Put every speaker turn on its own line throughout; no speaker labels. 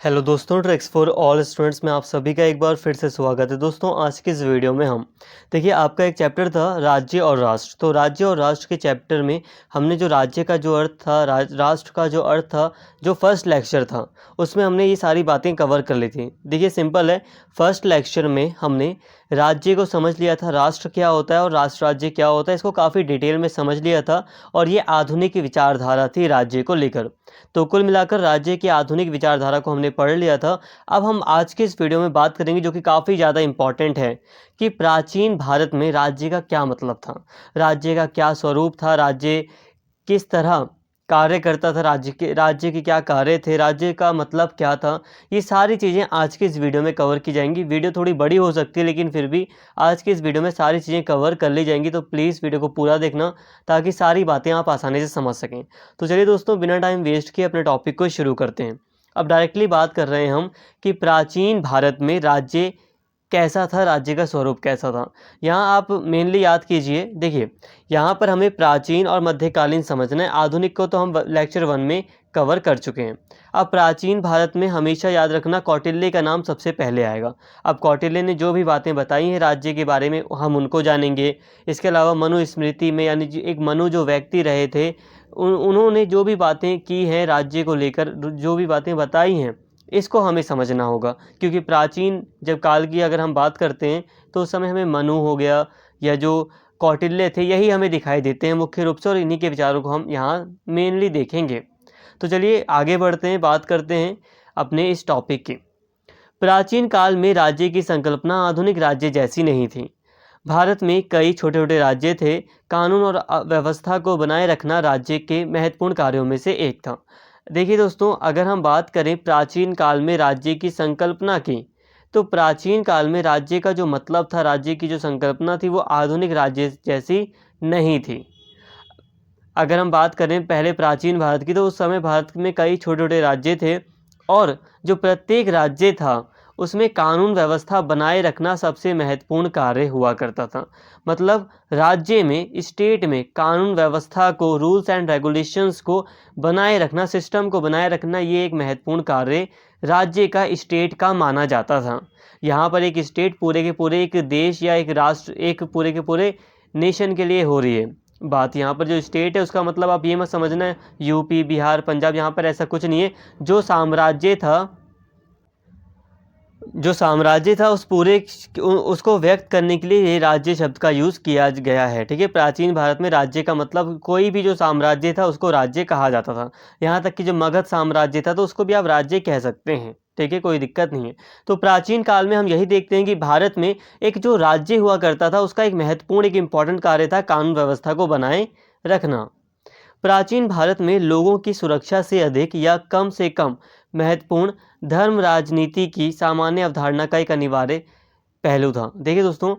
Hello दोस्तों, tricks for all students में आप सभी का एक बार फिर से स्वागत है। दोस्तों, आज की इस वीडियो में हम देखिए आपका एक चैप्टर था राज्य और राष्ट्र। तो राज्य और राष्ट्र के चैप्टर में हमने जो राज्य का जो अर्थ था, राष्ट्र का जो अर्थ था, जो फर्स्ट लेक्चर था उसमें हमने ये सारी बातें कवर कर ली थी। देखिए सिंपल है, फर्स्ट लेक्चर में हमने राज्य को समझ लिया था, राष्ट्र क्या होता है और राष्ट्र राज्य क्या होता है, इसको काफ़ी डिटेल में समझ लिया था। और ये आधुनिक विचारधारा थी राज्य को लेकर। तो कुल मिलाकर राज्य की आधुनिक विचारधारा को हमने पढ़ लिया था। अब हम आज के इस वीडियो में बात करेंगे जो कि काफ़ी ज़्यादा इम्पॉर्टेंट है कि प्राचीन भारत में राज्य का क्या मतलब था, राज्य का क्या स्वरूप था, राज्य किस तरह कार्य करता था, राज्य के क्या कार्य थे, राज्य का मतलब क्या था। ये सारी चीज़ें आज की इस वीडियो में कवर की जाएंगी। वीडियो थोड़ी बड़ी हो सकती है लेकिन फिर भी आज की इस वीडियो में सारी चीज़ें कवर कर ली जाएंगी। तो प्लीज़ वीडियो को पूरा देखना ताकि सारी बातें आप आसानी से समझ सकें। तो चलिए दोस्तों, बिना टाइम वेस्ट किए अपने टॉपिक को शुरू करते हैं। अब डायरेक्टली बात कर रहे हैं हम कि प्राचीन भारत में राज्य कैसा था, राज्य का स्वरूप कैसा था। यहाँ आप मेनली याद कीजिए, देखिए यहाँ पर हमें प्राचीन और मध्यकालीन समझना है। आधुनिक को तो हम लेक्चर 1 में कवर कर चुके हैं। अब प्राचीन भारत में हमेशा याद रखना कौटिल्य का नाम सबसे पहले आएगा। अब कौटिल्य ने जो भी बातें बताई हैं राज्य के बारे में हम उनको जानेंगे। इसके अलावा मनुस्मृति में, यानी एक मनु जो व्यक्ति रहे थे, उन्होंने जो भी बातें की हैं राज्य को लेकर, जो भी बातें बताई हैं, इसको हमें समझना होगा। क्योंकि प्राचीन जब काल की अगर हम बात करते हैं तो उस समय हमें मनु हो गया या जो कौटिल्य थे, यही हमें दिखाई देते हैं मुख्य रूप से, और इन्हीं के विचारों को हम यहाँ मेनली देखेंगे। तो चलिए आगे बढ़ते हैं, बात करते हैं अपने इस टॉपिक की। प्राचीन काल में राज्य की संकल्पना आधुनिक राज्य जैसी नहीं थी। भारत में कई छोटे छोटे राज्य थे। कानून और व्यवस्था को बनाए रखना राज्य के महत्वपूर्ण कार्यों में से एक था। देखिए दोस्तों, अगर हम बात करें प्राचीन काल में राज्य की संकल्पना की, तो प्राचीन काल में राज्य का जो मतलब था, राज्य की जो संकल्पना थी, वो आधुनिक राज्य जैसी नहीं थी। अगर हम बात करें पहले प्राचीन भारत की, तो उस समय भारत में कई छोटे छोटे राज्य थे और जो प्रत्येक राज्य था उसमें कानून व्यवस्था बनाए रखना सबसे महत्वपूर्ण कार्य हुआ करता था। मतलब राज्य में, स्टेट में कानून व्यवस्था को, रूल्स एंड रेगुलेशंस को बनाए रखना, सिस्टम को बनाए रखना, ये एक महत्वपूर्ण कार्य राज्य का, स्टेट का माना जाता था। यहाँ पर एक स्टेट पूरे के पूरे एक देश या एक राष्ट्र, एक पूरे के पूरे नेशन के लिए हो रही है बात। यहाँ पर जो स्टेट है उसका मतलब आप ये मत समझना है यूपी, बिहार, पंजाब, यहाँ पर ऐसा कुछ नहीं है। जो साम्राज्य था उस पूरे उसको व्यक्त करने के लिए ये राज्य शब्द का यूज़ किया गया है। ठीक है, प्राचीन भारत में राज्य का मतलब कोई भी जो साम्राज्य था उसको राज्य कहा जाता था। यहाँ तक कि जो मगध साम्राज्य था तो उसको भी आप राज्य कह सकते हैं। ठीक है, कोई दिक्कत नहीं है। तो प्राचीन काल में हम यही देखते हैं कि भारत में एक जो राज्य हुआ करता था उसका एक महत्वपूर्ण, एक इम्पॉर्टेंट कार्य था कानून व्यवस्था को बनाए रखना। प्राचीन भारत में लोगों की सुरक्षा से अधिक या कम से कम महत्वपूर्ण धर्म राजनीति की सामान्य अवधारणा का एक अनिवार्य पहलू था। देखिए दोस्तों,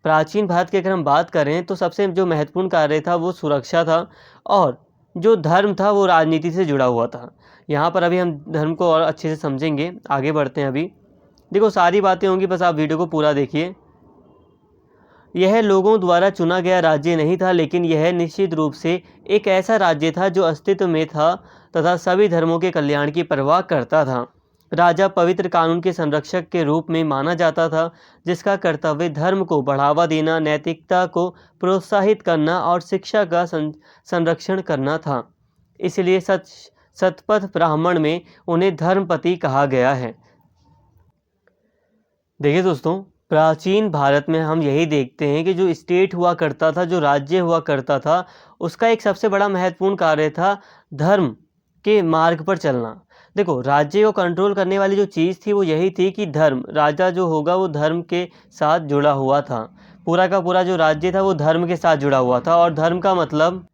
प्राचीन भारत की अगर हम बात करें तो सबसे जो महत्वपूर्ण कार्य था वो सुरक्षा था, और जो धर्म था वो राजनीति से जुड़ा हुआ था। यहाँ पर अभी हम धर्म को और अच्छे से समझेंगे, आगे बढ़ते हैं। अभी देखो सारी बातें होंगी, बस आप वीडियो को पूरा देखिए। यह लोगों द्वारा चुना गया राज्य नहीं था, लेकिन यह निश्चित रूप से एक ऐसा राज्य था जो अस्तित्व में था तथा सभी धर्मों के कल्याण की परवाह करता था। राजा पवित्र कानून के संरक्षक के रूप में माना जाता था, जिसका कर्तव्य धर्म को बढ़ावा देना, नैतिकता को प्रोत्साहित करना और शिक्षा का संरक्षण करना था। इसलिए शतपथ ब्राह्मण में उन्हें धर्मपति कहा गया है। देखिए दोस्तों, प्राचीन भारत में हम यही देखते हैं कि जो स्टेट हुआ करता था, जो राज्य हुआ करता था, उसका एक सबसे बड़ा महत्वपूर्ण कार्य था धर्म के मार्ग पर चलना। देखो, राज्य को कंट्रोल करने वाली जो चीज़ थी वो यही थी कि धर्म, राजा जो होगा वो धर्म के साथ जुड़ा हुआ था। पूरा का पूरा जो राज्य था वो धर्म के साथ जुड़ा हुआ था। और धर्म का मतलब,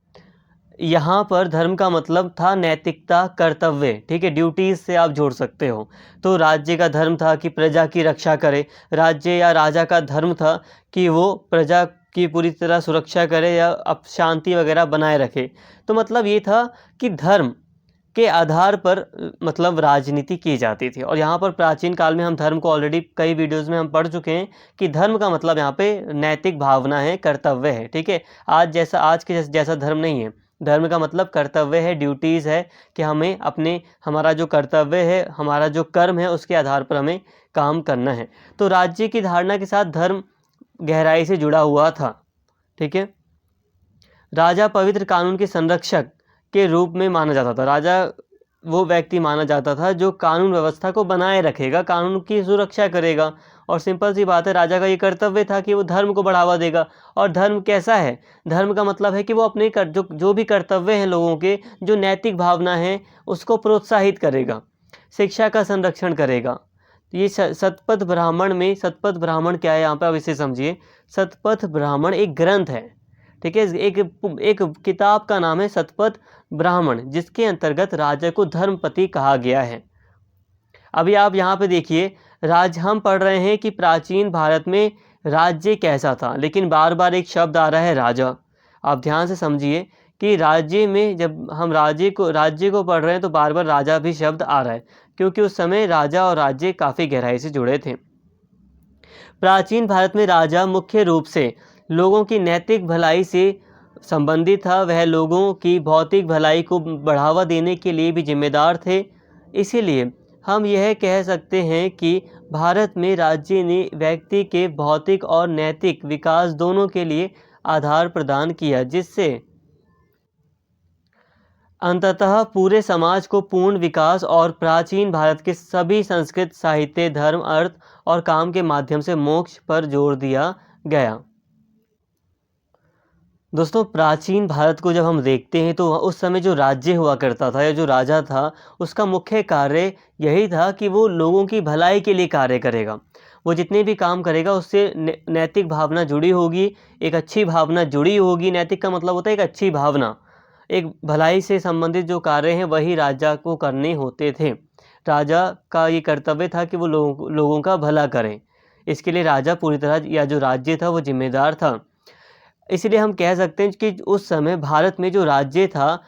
यहाँ पर धर्म का मतलब था नैतिकता, कर्तव्य। ठीक है, ड्यूटीज से आप जोड़ सकते हो। तो राज्य का धर्म था कि प्रजा की रक्षा करे, राज्य या राजा का धर्म था कि वो प्रजा की पूरी तरह सुरक्षा करे या शांति वगैरह बनाए रखे। तो मतलब ये था कि धर्म के आधार पर मतलब राजनीति की जाती थी। और यहाँ पर प्राचीन काल में हम धर्म को ऑलरेडी कई वीडियोस में हम पढ़ चुके हैं कि धर्म का मतलब यहाँ पे नैतिक भावना है, कर्तव्य है। ठीक है, आज के जैसा धर्म नहीं है। धर्म का मतलब कर्तव्य है, ड्यूटीज़ है कि हमें हमारा जो कर्तव्य है, हमारा जो कर्म है, उसके आधार पर हमें काम करना है। तो राज्य की धारणा के साथ धर्म गहराई से जुड़ा हुआ था। ठीक है। राजा पवित्र कानून के संरक्षक के रूप में माना जाता था। राजा वो व्यक्ति माना जाता था जो कानून व्यवस्था को बनाए रखेगा, कानून की सुरक्षा करेगा। और सिंपल सी बात है, राजा का ये कर्तव्य था कि वो धर्म को बढ़ावा देगा। और धर्म कैसा है? धर्म का मतलब है कि वो अपने जो भी कर्तव्य हैं लोगों के, जो नैतिक भावना है, उसको प्रोत्साहित करेगा, शिक्षा का संरक्षण करेगा। ये शतपथ ब्राह्मण क्या है यहाँ पे, आप इसे समझिए। शतपथ ब्राह्मण एक ग्रंथ है, ठीक है, एक किताब का नाम है शतपथ ब्राह्मण, जिसके अंतर्गत राजा को धर्मपति कहा गया है। अभी आप यहाँ पे देखिए, हम पढ़ रहे हैं कि प्राचीन भारत में राज्य कैसा था, लेकिन बार बार एक शब्द आ रहा है राजा। आप ध्यान से समझिए कि राज्य में जब हम राज्य को पढ़ रहे हैं तो बार बार राजा भी शब्द आ रहा है, क्योंकि उस समय राजा और राज्य काफ़ी गहराई से जुड़े थे। प्राचीन भारत में राजा मुख्य रूप से लोगों की नैतिक भलाई से संबंधित था। वह लोगों की भौतिक भलाई को बढ़ावा देने के लिए भी जिम्मेदार थे। इसीलिए हम यह कह सकते हैं कि भारत में राज्य ने व्यक्ति के भौतिक और नैतिक विकास दोनों के लिए आधार प्रदान किया, जिससे अंततः पूरे समाज को पूर्ण विकास और प्राचीन भारत के सभी संस्कृत, साहित्य, धर्म, अर्थ और काम के माध्यम से मोक्ष पर जोर दिया गया। दोस्तों, प्राचीन भारत को जब हम देखते हैं तो उस समय जो राज्य हुआ करता था या जो राजा था, उसका मुख्य कार्य यही था कि वो लोगों की भलाई के लिए कार्य करेगा। वो जितने भी काम करेगा उससे नैतिक भावना जुड़ी होगी, एक अच्छी भावना जुड़ी होगी। नैतिक का मतलब होता है एक अच्छी भावना, एक भलाई से संबंधित जो कार्य हैं वही राजा को करने होते थे। राजा का ये कर्तव्य था कि वो लोगों का भला करें। इसके लिए राजा पूरी तरह, या जो राज्य था, वो जिम्मेदार था। इसलिए हम कह सकते हैं कि उस समय भारत में जो राज्य था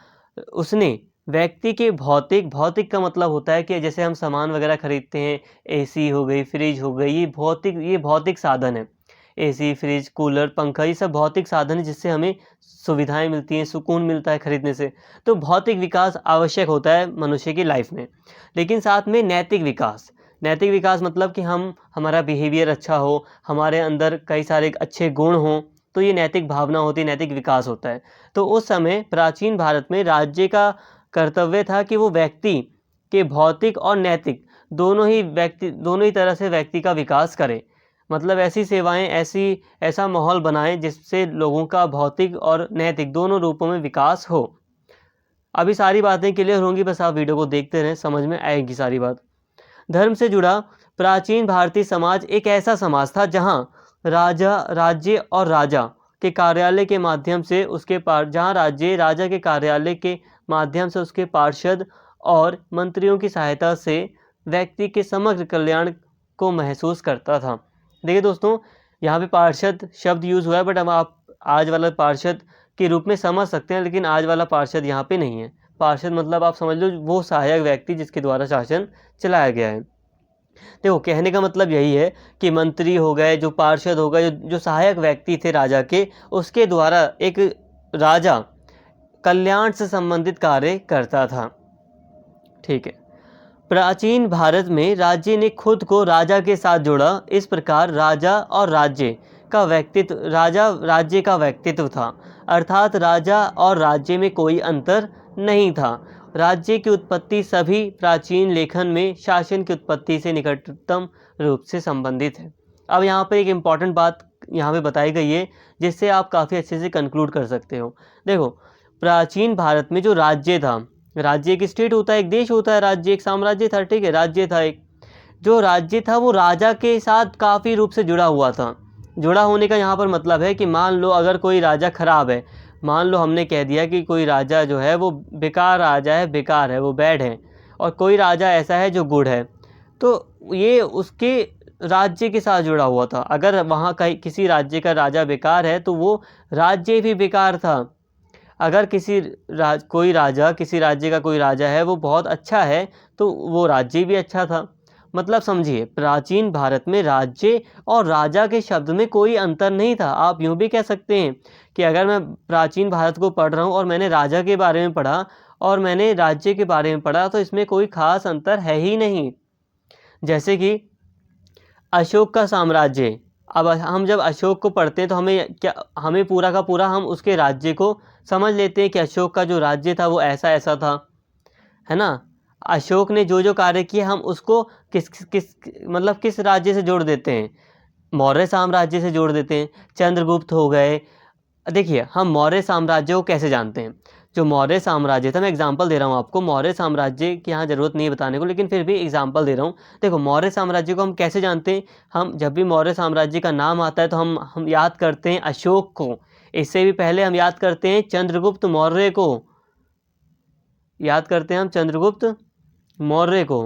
उसने व्यक्ति के भौतिक का मतलब होता है कि जैसे हम सामान वगैरह खरीदते हैं, एसी हो गई, फ्रिज हो गई, ये भौतिक साधन है। एसी, फ्रिज, कूलर, पंखा, ये सब भौतिक साधन है जिससे हमें सुविधाएं मिलती हैं, सुकून मिलता है खरीदने से। तो भौतिक विकास आवश्यक होता है मनुष्य की लाइफ में, लेकिन साथ में नैतिक विकास मतलब कि हमारा बिहेवियर अच्छा हो, हमारे अंदर कई सारे अच्छे गुण हों, तो ये नैतिक भावना होती है, नैतिक विकास होता है। तो उस समय प्राचीन भारत में राज्य का कर्तव्य था कि वो व्यक्ति के भौतिक और नैतिक दोनों ही तरह से व्यक्ति का विकास करे। मतलब ऐसी सेवाएं, ऐसा माहौल बनाएं जिससे लोगों का भौतिक और नैतिक दोनों रूपों में विकास हो। अभी सारी बातें क्लियर होंगी, बस आप वीडियो को देखते रहें, समझ में आएगी सारी बात। धर्म से जुड़ा प्राचीन भारतीय समाज एक ऐसा समाज था जहाँ राज्य और राजा के कार्यालय के माध्यम से राजा के कार्यालय के माध्यम से उसके पार्षद और मंत्रियों की सहायता से व्यक्ति के समग्र कल्याण को महसूस करता था। देखिए दोस्तों, यहाँ पे पार्षद शब्द यूज़ हुआ है, बट अब आप आज वाला पार्षद के रूप में समझ सकते हैं, लेकिन आज वाला पार्षद यहाँ पे नहीं है। पार्षद मतलब आप समझ लो वो सहायक व्यक्ति जिसके द्वारा शासन चलाया गया है। देखो, कहने का मतलब यही है कि मंत्री हो गए, जो पार्षद हो गए, जो सहायक व्यक्ति थे राजा के, उसके द्वारा एक राजा कल्याण से संबंधित कार्य करता था। ठीक है। प्राचीन भारत में राज्य ने खुद को राजा के साथ जोड़ा। इस प्रकार राजा और राज्य का व्यक्तित्व था, अर्थात राजा और राज्य में कोई अंतर नहीं था। राज्य की उत्पत्ति सभी प्राचीन लेखन में शासन की उत्पत्ति से निकटतम रूप से संबंधित है। अब यहाँ पर एक इम्पॉर्टेंट बात यहाँ पे बताई गई है जिससे आप काफ़ी अच्छे से कंक्लूड कर सकते हो। देखो, प्राचीन भारत में जो राज्य था, राज्य एक स्टेट होता है, एक देश होता है, राज्य एक साम्राज्य था, ठीक है, राज्य था एक। जो राज्य था वो राजा के साथ काफ़ी रूप से जुड़ा हुआ था। जुड़ा होने का यहाँ पर मतलब है कि मान लो अगर कोई राजा खराब है, मान लो हमने कह दिया कि कोई राजा जो है वो बेकार राजा है, बेकार है, वो बैड है, और कोई राजा ऐसा है जो गुड है, तो ये उसके राज्य के साथ जुड़ा हुआ था। अगर वहाँ किसी राज्य का राजा बेकार है तो वो राज्य भी बेकार था। अगर किसी राज्य का कोई राजा है वो बहुत अच्छा है तो वो राज्य भी अच्छा था। मतलब समझिए, प्राचीन भारत में राज्य और राजा के शब्द में कोई अंतर नहीं था। आप यूँ भी कह सकते हैं कि अगर मैं प्राचीन भारत को पढ़ रहा हूँ और मैंने राजा के बारे में पढ़ा और मैंने राज्य के बारे में पढ़ा, तो इसमें कोई खास अंतर है ही नहीं। जैसे कि अशोक का साम्राज्य, अब हम जब अशोक को पढ़ते हैं तो हमें पूरा का पूरा हम उसके राज्य को समझ लेते हैं कि अशोक का जो राज्य था वो ऐसा ऐसा था, है ना। अशोक ने जो जो कार्य किए हम उसको किस किस मतलब किस राज्य से जोड़ देते हैं, मौर्य साम्राज्य से जोड़ देते हैं। चंद्रगुप्त हो गए। देखिए, हम मौर्य साम्राज्य को कैसे जानते हैं। जो मौर्य साम्राज्य था, मैं एग्जांपल दे रहा हूँ आपको, मौर्य साम्राज्य की यहाँ ज़रूरत नहीं है बताने को, लेकिन फिर भी एग्जांपल दे रहा हूँ। देखो, मौर्य साम्राज्य को हम कैसे जानते हैं। हम जब भी मौर्य साम्राज्य का नाम आता है तो हम याद करते हैं अशोक को। इससे भी पहले हम याद करते हैं चंद्रगुप्त मौर्य को, याद करते हैं हम चंद्रगुप्त मौर्य को।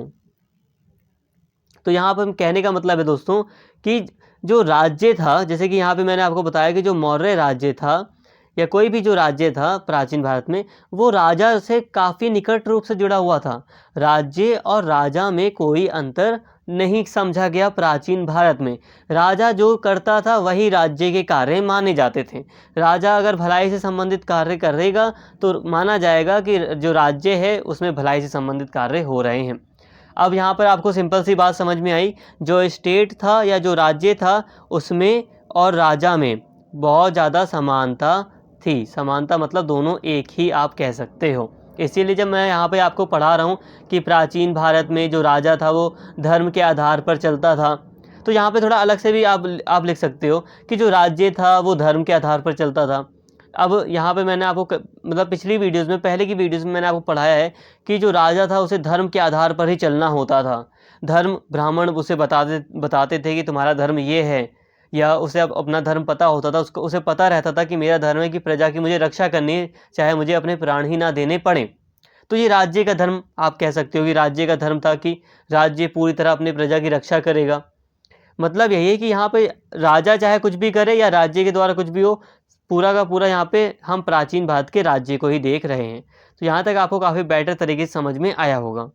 तो यहाँ पर हम कहने का मतलब है दोस्तों कि जो राज्य था, जैसे कि यहाँ पे मैंने आपको बताया कि जो मौर्य राज्य था या कोई भी जो राज्य था प्राचीन भारत में, वो राजा से काफ़ी निकट रूप से जुड़ा हुआ था। राज्य और राजा में कोई अंतर नहीं समझा गया प्राचीन भारत में। राजा जो करता था वही राज्य के कार्य माने जाते थे। राजा अगर भलाई से संबंधित कार्य करेगा तो माना जाएगा कि जो राज्य है उसमें भलाई से संबंधित कार्य हो रहे हैं। अब यहाँ पर आपको सिंपल सी बात समझ में आई, जो स्टेट था या जो राज्य था उसमें और राजा में बहुत ज़्यादा समानता थी। समानता मतलब दोनों एक ही आप कह सकते हो। इसीलिए जब मैं यहाँ पे आपको पढ़ा रहा हूँ कि प्राचीन भारत में जो राजा था वो धर्म के आधार पर चलता था, तो यहाँ पे थोड़ा अलग से भी आप लिख सकते हो कि जो राज्य था वो धर्म के आधार पर चलता था। अब यहाँ पे मैंने आपको मतलब पिछली वीडियोज़ में, पहले की वीडियोज़ में मैंने आपको पढ़ाया है कि जो राजा था उसे धर्म के आधार पर ही चलना होता था। धर्म ब्राह्मण उसे बताते थे कि तुम्हारा धर्म ये है, या उसे अब अपना धर्म पता होता था, उसको उसे पता रहता था कि मेरा धर्म है कि प्रजा की मुझे रक्षा करनी है, चाहे मुझे अपने प्राण ही ना देने पड़े। तो ये राज्य का धर्म आप कह सकते हो कि राज्य का धर्म था कि राज्य पूरी तरह अपनी प्रजा की रक्षा करेगा। मतलब यही है कि यहाँ पे राजा चाहे कुछ भी करे या राज्य के द्वारा कुछ भी हो, पूरा का पूरा यहाँ पे हम प्राचीन भारत के राज्य को ही देख रहे हैं। तो यहाँ तक आपको काफ़ी बेटर तरीके से समझ में आया होगा।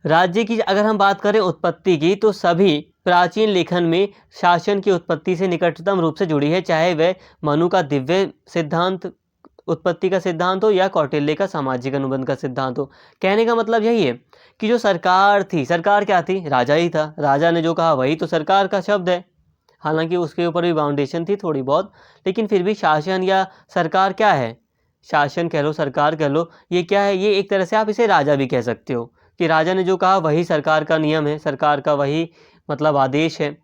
राज्य की अगर हम बात करें उत्पत्ति की, तो सभी प्राचीन लेखन में शासन की उत्पत्ति से निकटतम रूप से जुड़ी है, चाहे वह मनु का दिव्य सिद्धांत उत्पत्ति का सिद्धांत हो या कौटिल्य का सामाजिक अनुबंध का सिद्धांत हो। कहने का मतलब यही है कि जो सरकार थी, सरकार क्या थी, राजा ही था। राजा ने जो कहा वही तो सरकार का शब्द है। हालांकि उसके ऊपर भी बाउंडेशन थी थोड़ी बहुत, लेकिन फिर भी शासन या सरकार क्या है, शासन कह लो सरकार कह लो, ये क्या है, ये एक तरह से आप इसे राजा भी कह सकते हो कि राजा ने जो कहा वही सरकार का नियम है, सरकार का वही मतलब आदेश है।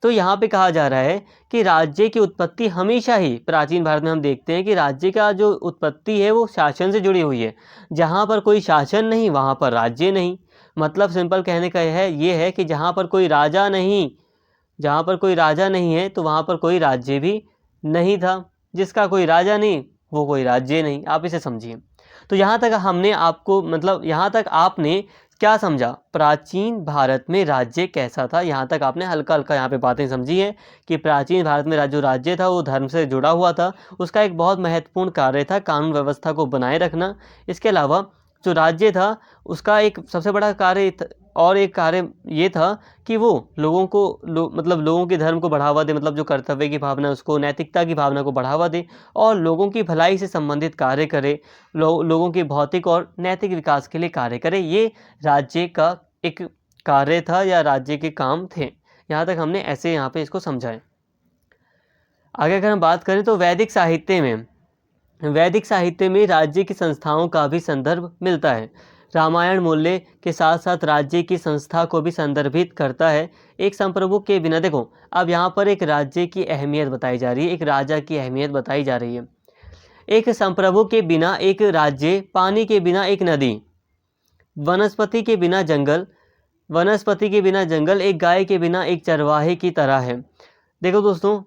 तो यहाँ पे कहा जा रहा है कि राज्य की उत्पत्ति हमेशा ही प्राचीन भारत में हम देखते हैं कि राज्य का जो उत्पत्ति है वो शासन से जुड़ी हुई है। जहाँ पर कोई शासन नहीं वहाँ पर राज्य नहीं। मतलब सिंपल कहने का ये है कि जहाँ पर कोई राजा नहीं, जहाँ पर कोई राजा नहीं है तो वहाँ पर कोई राज्य भी नहीं था। जिसका कोई राजा नहीं वो कोई राज्य नहीं, आप इसे समझिए। तो यहाँ तक हमने आपको मतलब यहाँ तक आपने क्या समझा, प्राचीन भारत में राज्य कैसा था, यहाँ तक आपने हल्का हल्का यहाँ पे बातें समझी है कि प्राचीन भारत में जो राज्य था वो धर्म से जुड़ा हुआ था। उसका एक बहुत महत्वपूर्ण कार्य था कानून व्यवस्था को बनाए रखना। इसके अलावा जो राज्य था उसका एक सबसे बड़ा कार्य और एक कार्य ये था कि वो लोगों को मतलब लोगों के धर्म को बढ़ावा दे, मतलब जो कर्तव्य की भावना उसको, नैतिकता की भावना को बढ़ावा दे और लोगों की भलाई से संबंधित कार्य करे, लोगों के भौतिक और नैतिक विकास के लिए कार्य करे। ये राज्य का एक कार्य था या राज्य के काम थे। यहाँ तक हमने ऐसे यहाँ पे इसको समझा है। आगे अगर हम बात करें तो वैदिक साहित्य में राज्य की संस्थाओं का भी संदर्भ मिलता है। रामायण मूल्य के साथ साथ राज्य की संस्था को भी संदर्भित करता है। एक संप्रभु के बिना, देखो अब यहाँ पर एक राज्य की अहमियत बताई जा रही है, एक राजा की अहमियत बताई जा रही है। एक संप्रभु के बिना एक राज्य, पानी के बिना एक नदी, वनस्पति के बिना जंगल, एक गाय के बिना एक चरवाहे की तरह है। देखो दोस्तों,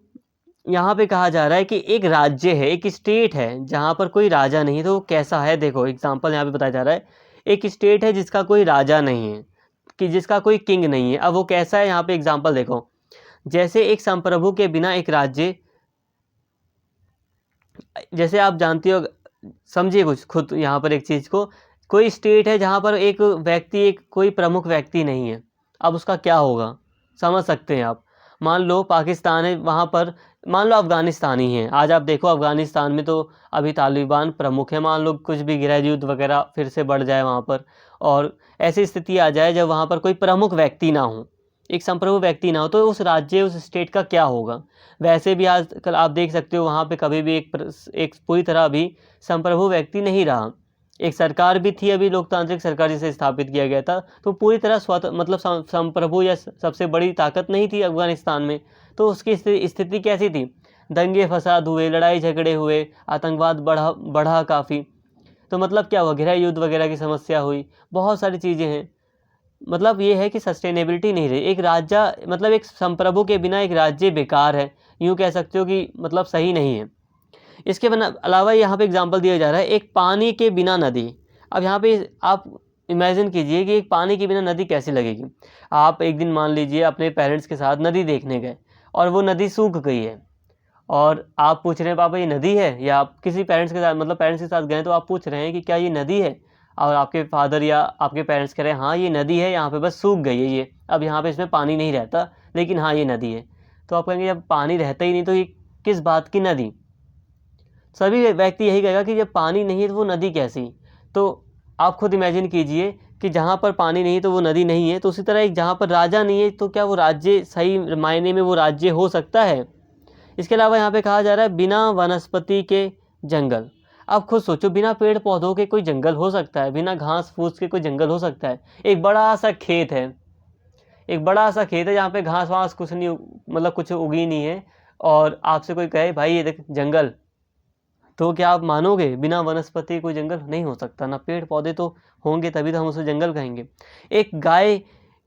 यहाँ पे कहा जा रहा है कि एक राज्य है, एक स्टेट है जहाँ पर कोई राजा नहीं, तो वो कैसा है। देखो एग्जांपल यहाँ पे बताया जा रहा है, एक स्टेट है जिसका कोई राजा नहीं है, कि जिसका कोई किंग नहीं है। अब वो कैसा है, यहाँ पे एग्जांपल देखो, जैसे एक संप्रभु के बिना एक राज्य, जैसे आप जानते हो, समझिए कुछ खुद यहाँ पर एक चीज़ को, कोई स्टेट है जहाँ पर एक व्यक्ति, एक कोई प्रमुख व्यक्ति नहीं है, अब उसका क्या होगा समझ सकते हैं आप। मान लो पाकिस्तान है, वहाँ पर मान लो अफ़गानिस्तान ही है। आज आप देखो अफ़गानिस्तान में तो अभी तालिबान प्रमुख है, मान लो कुछ भी गृह युद्ध वगैरह फिर से बढ़ जाए वहाँ पर, और ऐसी स्थिति आ जाए जब वहाँ पर कोई प्रमुख व्यक्ति ना हो, एक संप्रभु व्यक्ति ना हो, तो उस राज्य, उस स्टेट का क्या होगा। वैसे भी आजकल आप देख सकते हो वहाँ पे कभी भी एक पूरी तरह अभी संप्रभु व्यक्ति नहीं रहा। एक सरकार भी थी अभी, लोकतांत्रिक सरकार जिसे स्थापित किया गया था, तो पूरी तरह मतलब संप्रभु या सबसे बड़ी ताकत नहीं थी अफगानिस्तान में। तो उसकी स्थिति कैसी थी, दंगे फसाद हुए, लड़ाई झगड़े हुए, आतंकवाद बढ़ा काफ़ी। तो मतलब क्या हुआ, गृह युद्ध वगैरह की समस्या हुई, बहुत सारी चीज़ें हैं। मतलब ये है कि सस्टेनेबिलिटी नहीं रही। एक राज्य मतलब एक संप्रभु के बिना एक राज्य बेकार है, यूँ कह सकते हो कि मतलब सही नहीं है। इसके अलावा यहाँ पे एग्जांपल दिया जा रहा है, एक पानी के बिना नदी। अब यहाँ पे आप इमेजिन कीजिए कि एक पानी के बिना नदी कैसी लगेगी। आप एक दिन मान लीजिए अपने पेरेंट्स के साथ नदी देखने गए और वो नदी सूख गई है, और आप पूछ रहे हैं पापा ये नदी है, या आप किसी पेरेंट्स के साथ मतलब पेरेंट्स के साथ गए तो आप पूछ रहे हैं कि क्या ये नदी है, और आपके फादर या आपके पेरेंट्स कह रहे हैं हाँ ये नदी है, यहाँ पे बस सूख गई है ये, अब यहाँ पे इसमें पानी नहीं रहता, लेकिन हाँ ये नदी है। तो आप कहेंगे जब पानी रहता ही नहीं तो ये किस बात की नदी। सभी व्यक्ति यही कहेगा कि जब पानी नहीं है तो वो नदी कैसी। तो आप खुद इमेजिन कीजिए कि जहाँ पर पानी नहीं तो वो नदी नहीं है, तो उसी तरह एक जहाँ पर राजा नहीं है तो क्या वो राज्य सही मायने में वो राज्य हो सकता है। इसके अलावा यहाँ पे कहा जा रहा है बिना वनस्पति के जंगल। आप खुद सोचो, बिना पेड़ पौधों के कोई जंगल हो सकता है, बिना घास फूस के कोई जंगल हो सकता है। एक बड़ा सा खेत है, एक बड़ा सा खेत है जहाँ पे घास वास कुछ नहीं मतलब कुछ उगी नहीं है, और आपसे कोई कहे भाई ये देख जंगल, तो क्या आप मानोगे बिना वनस्पति कोई जंगल नहीं हो सकता। ना पेड़ पौधे तो होंगे तभी तो हम उसे जंगल कहेंगे। एक गाय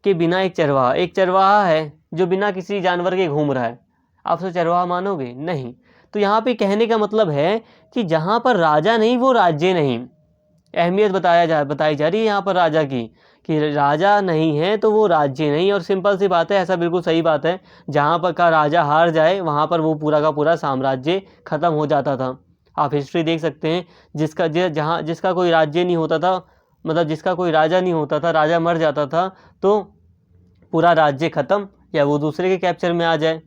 के बिना एक चरवाहा है जो बिना किसी जानवर के घूम रहा है, आप उसे चरवाहा मानोगे नहीं। तो यहाँ पे कहने का मतलब है कि जहाँ पर राजा नहीं वो राज्य नहीं। अहमियत बताई जा रही है यहाँ पर राजा की, कि राजा नहीं है तो वो राज्य नहीं। और सिंपल सी बात है, ऐसा बिल्कुल सही बात है, जहाँ पर का राजा हार जाए वहाँ पर वो पूरा का पूरा साम्राज्य खत्म हो जाता था। आप हिस्ट्री देख सकते हैं, जिसका कोई राज्य नहीं होता था, मतलब जिसका कोई राजा नहीं होता था, राजा मर जाता था तो पूरा राज्य खत्म, या वो दूसरे के कैप्चर में आ जाए।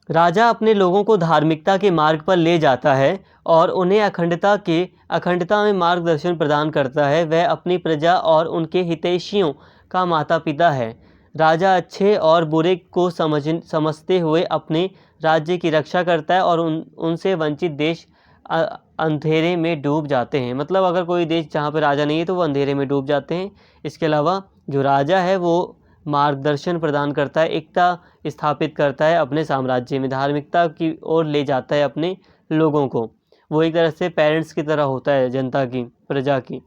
राजा अपने लोगों को धार्मिकता के मार्ग पर ले जाता है और उन्हें अखंडता में मार्गदर्शन प्रदान करता है। वह अपनी प्रजा और उनके हितैषियों का माता पिता है। राजा अच्छे और बुरे को समझते हुए अपने राज्य की रक्षा करता है, और उनसे वंचित देश अंधेरे में डूब जाते हैं। मतलब अगर कोई देश जहाँ पर राजा नहीं है तो वो अंधेरे में डूब जाते हैं। इसके अलावा जो राजा है वो मार्गदर्शन प्रदान करता है, एकता स्थापित करता है अपने साम्राज्य में, धार्मिकता की ओर ले जाता है अपने लोगों को। वो एक तरह से पेरेंट्स की तरह होता है जनता की, प्रजा की।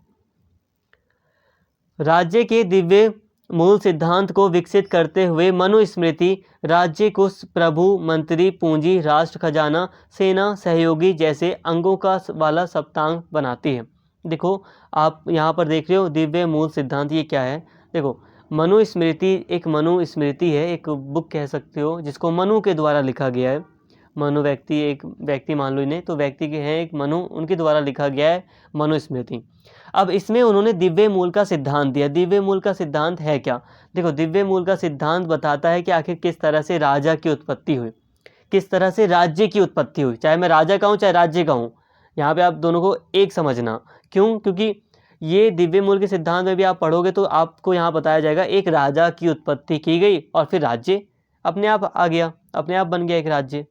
राज्य के दिव्य मूल सिद्धांत को विकसित करते हुए मनुस्मृति राज्य को प्रभु, मंत्री, पूंजी, राष्ट्र खजाना, सेना, सहयोगी जैसे अंगों का वाला सप्तांग बनाती है। देखो आप यहाँ पर देख रहे हो दिव्य मूल सिद्धांत, ये क्या है। देखो मनुस्मृति एक मनुस्मृति है, एक बुक कह सकते हो, जिसको मनु के द्वारा लिखा गया है। मनु व्यक्ति, एक व्यक्ति मान लो इन्हें, तो व्यक्ति के हैं एक मनु, उनके द्वारा लिखा गया है मनुस्मृति। अब इसमें उन्होंने दिव्य मूल का सिद्धांत दिया। दिव्य मूल का सिद्धांत है क्या। देखो दिव्य मूल का सिद्धांत बताता है कि आखिर किस तरह से राजा की उत्पत्ति हुई, किस तरह से राज्य की उत्पत्ति हुई। चाहे मैं राजा का हूँ चाहे राज्य का हूँ, यहाँ पे आप दोनों को एक समझना। क्यों, क्योंकि ये दिव्य मूल के सिद्धांत में भी आप पढ़ोगे तो आपको यहाँ बताया जाएगा एक राजा की उत्पत्ति की गई और फिर राज्य अपने आप आ गया, अपने आप बन गया एक राज्य।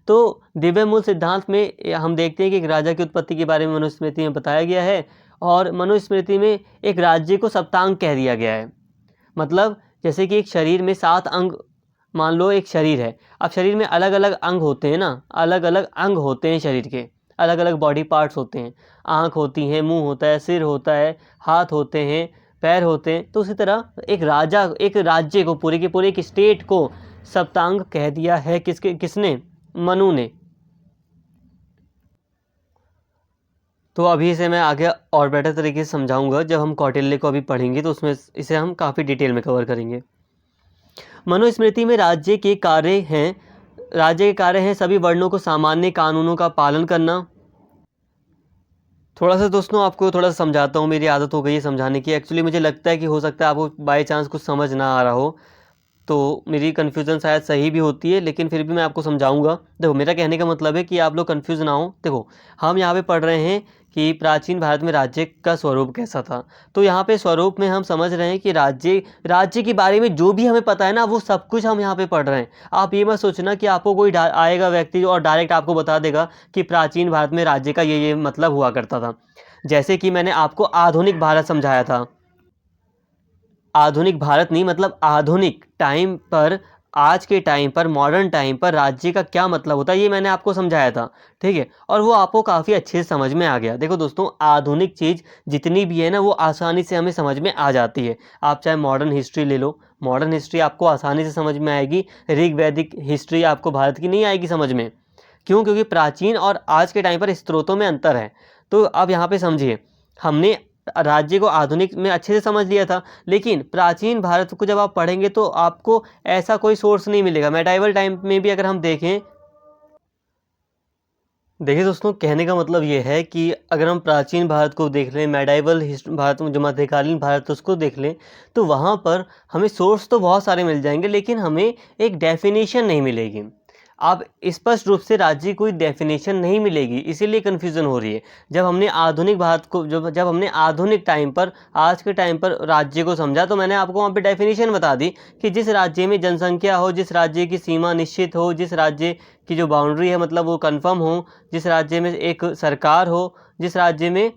तो दिव्य मूल सिद्धांत में हम देखते हैं कि एक राजा की उत्पत्ति के बारे में मनुस्मृति में बताया गया है, और मनुस्मृति में एक राज्य को सप्तांग कह दिया गया है। मतलब जैसे कि एक शरीर में 7 अंग, मान लो एक शरीर है, अब शरीर में अलग अलग अंग होते हैं ना, अलग अलग अंग होते हैं शरीर के, अलग अलग बॉडी पार्ट्स होते हैं, आँख होती हैं, मुंह होता है, सिर होता है, हाथ होते हैं, पैर होते हैं। तो उसी तरह एक राज्य को, पूरे के पूरे एक स्टेट को सप्तांग कह दिया है। किसने, मनु ने। तो अभी इसे मैं आगे और बेटर तरीके से समझाऊंगा, जब हम कौटिल्य को अभी पढ़ेंगे तो उसमें इसे हम काफ़ी डिटेल में कवर करेंगे। मनुस्मृति में राज्य के कार्य हैं राज्य के कार्य हैं सभी वर्णों को सामान्य कानूनों का पालन करना। थोड़ा सा दोस्तों आपको थोड़ा सा समझाता हूँ, मेरी आदत हो गई है समझाने की। एक्चुअली मुझे लगता है कि हो सकता है आपको बाय चांस कुछ समझ ना आ रहा हो, तो मेरी कन्फ्यूज़न शायद सही भी होती है, लेकिन फिर भी मैं आपको समझाऊंगा। देखो, मेरा कहने का मतलब है कि आप लोग कन्फ्यूज़ ना हो। देखो, हम यहाँ पे पढ़ रहे हैं कि प्राचीन भारत में राज्य का स्वरूप कैसा था। तो यहाँ पे स्वरूप में हम समझ रहे हैं कि राज्य राज्य के बारे में जो भी हमें पता है ना, वो सब कुछ हम यहाँ पे पढ़ रहे हैं। आप ये मत सोचना कि आपको कोई आएगा व्यक्ति और डायरेक्ट आपको बता देगा कि प्राचीन भारत में राज्य का ये मतलब हुआ करता था। जैसे कि मैंने आपको आधुनिक भारत समझाया था, आधुनिक भारत नहीं, मतलब आधुनिक टाइम पर, आज के टाइम पर, मॉडर्न टाइम पर राज्य का क्या मतलब होता है, ये मैंने आपको समझाया था। ठीक है, और वो आपको काफ़ी अच्छे से समझ में आ गया। देखो दोस्तों, आधुनिक चीज़ जितनी भी है ना, वो आसानी से हमें समझ में आ जाती है। आप चाहे मॉडर्न हिस्ट्री ले लो, मॉडर्न हिस्ट्री आपको आसानी से समझ में आएगी। ऋग वैदिक हिस्ट्री आपको भारत की नहीं आएगी समझ में। क्यों? क्योंकि प्राचीन और आज के टाइम पर स्रोतों में अंतर है। तो अब यहाँ पे समझिए, हमने राज्य को आधुनिक में अच्छे से समझ लिया था, लेकिन प्राचीन भारत को जब आप पढ़ेंगे तो आपको ऐसा कोई सोर्स नहीं मिलेगा। मेडाइवल टाइम में भी अगर हम देखें, देखिए दोस्तों, कहने का मतलब ये है कि अगर हम प्राचीन भारत को देख लें, मेडाइवल भारत में जो मध्यकालीन भारत उसको देख लें, तो वहाँ पर हमें सोर्स तो बहुत सारे मिल जाएंगे, लेकिन हमें एक डेफिनेशन नहीं मिलेगी। आप स्पष्ट रूप से राज्य की कोई डेफिनेशन नहीं मिलेगी, इसीलिए कन्फ्यूज़न हो रही है। जब हमने आधुनिक भारत को जब हमने आधुनिक टाइम पर, आज के टाइम पर राज्य को समझा, तो मैंने आपको वहाँ पे डेफिनेशन बता दी कि जिस राज्य में जनसंख्या हो, जिस राज्य की सीमा निश्चित हो, जिस राज्य की जो बाउंड्री है मतलब वो कन्फर्म हो, जिस राज्य में एक सरकार हो, जिस राज्य में